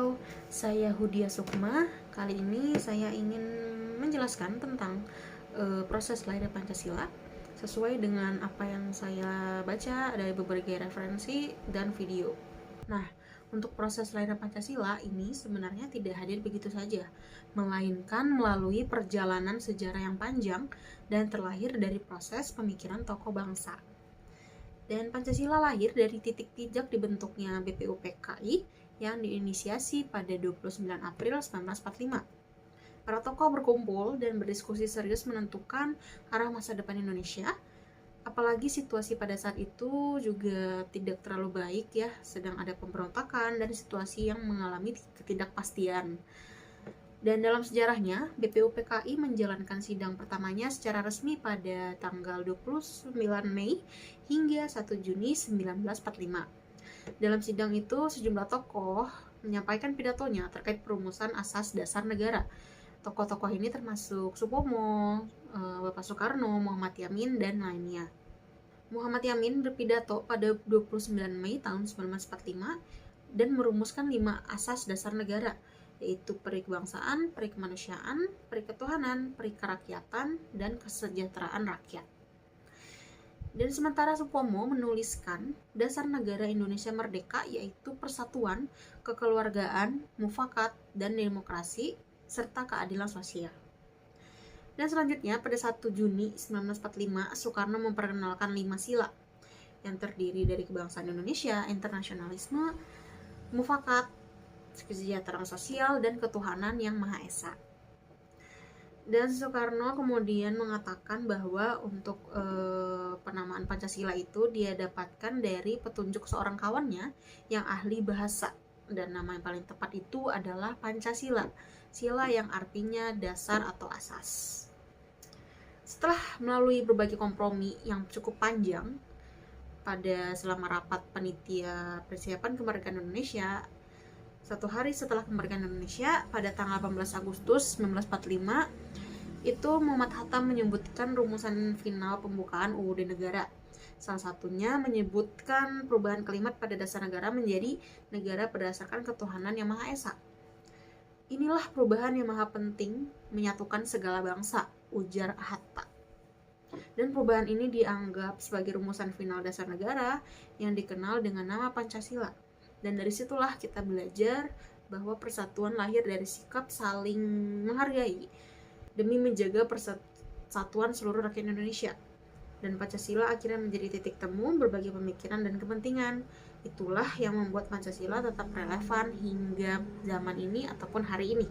Halo, saya Hudia Sukma. Kali ini saya ingin menjelaskan tentang proses lahirnya Pancasila sesuai dengan apa yang saya baca dari berbagai referensi dan video. Nah, untuk proses lahirnya Pancasila ini sebenarnya tidak hadir begitu saja, melainkan melalui perjalanan sejarah yang panjang dan terlahir dari proses pemikiran tokoh bangsa. Dan Pancasila lahir dari titik pijak dibentuknya BPUPKI yang diinisiasi pada 29 April 1945. Para tokoh berkumpul dan berdiskusi serius menentukan arah masa depan Indonesia. Apalagi situasi pada saat itu juga tidak terlalu baik ya, sedang ada pemberontakan dan situasi yang mengalami ketidakpastian. Dan dalam sejarahnya, BPUPKI menjalankan sidang pertamanya secara resmi pada tanggal 29 Mei hingga 1 Juni 1945. Dalam sidang itu, sejumlah tokoh menyampaikan pidatonya terkait perumusan asas dasar negara. Tokoh-tokoh ini termasuk Supomo, Bapak Soekarno, Muhammad Yamin, dan lainnya. Muhammad Yamin berpidato pada 29 Mei tahun 1945 dan merumuskan 5 asas dasar negara, yaitu peri kebangsaan, peri kemanusiaan, peri ketuhanan, peri kerakyatan, dan kesejahteraan rakyat. Dan sementara Supomo menuliskan dasar negara Indonesia merdeka, yaitu persatuan, kekeluargaan, mufakat, dan demokrasi, serta keadilan sosial. Dan selanjutnya pada 1 Juni 1945, Soekarno memperkenalkan 5 sila yang terdiri dari kebangsaan Indonesia, internasionalisme, mufakat, kesejahteraan sosial, dan ketuhanan yang Maha Esa. Dan Soekarno kemudian mengatakan bahwa untuk penamaan Pancasila itu dia dapatkan dari petunjuk seorang kawannya yang ahli bahasa, dan nama yang paling tepat itu adalah Pancasila, sila yang artinya dasar atau asas. Setelah melalui berbagai kompromi yang cukup panjang selama rapat panitia persiapan kemerdekaan Indonesia, satu hari setelah kemerdekaan Indonesia pada tanggal 18 Agustus 1945 itu Muhammad Hatta menyebutkan rumusan final pembukaan UUD Negara. Salah satunya menyebutkan perubahan kalimat pada dasar negara menjadi negara berdasarkan ketuhanan yang Maha Esa. Inilah perubahan yang maha penting menyatukan segala bangsa, ujar Hatta. Dan perubahan ini dianggap sebagai rumusan final dasar negara yang dikenal dengan nama Pancasila. Dan dari situlah kita belajar bahwa persatuan lahir dari sikap saling menghargai demi menjaga persatuan seluruh rakyat Indonesia. Dan Pancasila akhirnya menjadi titik temu berbagai pemikiran dan kepentingan. Itulah yang membuat Pancasila tetap relevan hingga zaman ini ataupun hari ini.